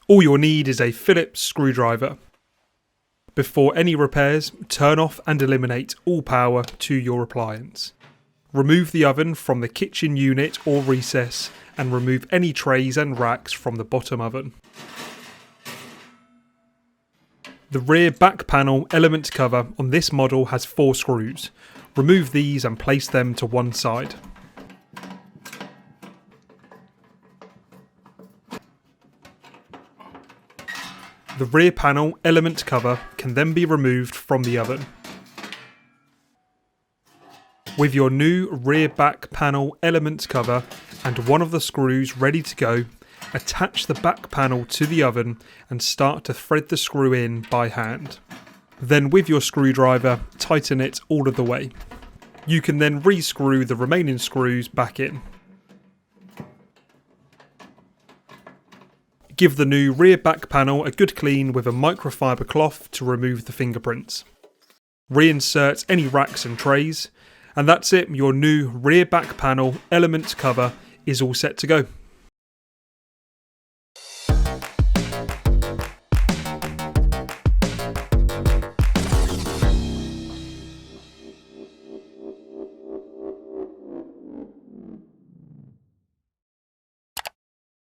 All you'll need is a Phillips screwdriver. Before any repairs, turn off and eliminate all power to your appliance. Remove the oven from the kitchen unit or recess and remove any trays and racks from the bottom oven. The rear back panel element cover on this model has 4 screws. Remove these and place them to one side. The rear panel element cover can then be removed from the oven. With your new rear back panel element cover and one of the screws ready to go, attach the back panel to the oven and start to thread the screw in by hand. Then with your screwdriver, tighten it all of the way. You can then re-screw the remaining screws back in. Give the new rear back panel a good clean with a microfiber cloth to remove the fingerprints. Reinsert any racks and trays, and that's it, your new rear back panel element cover is all set to go.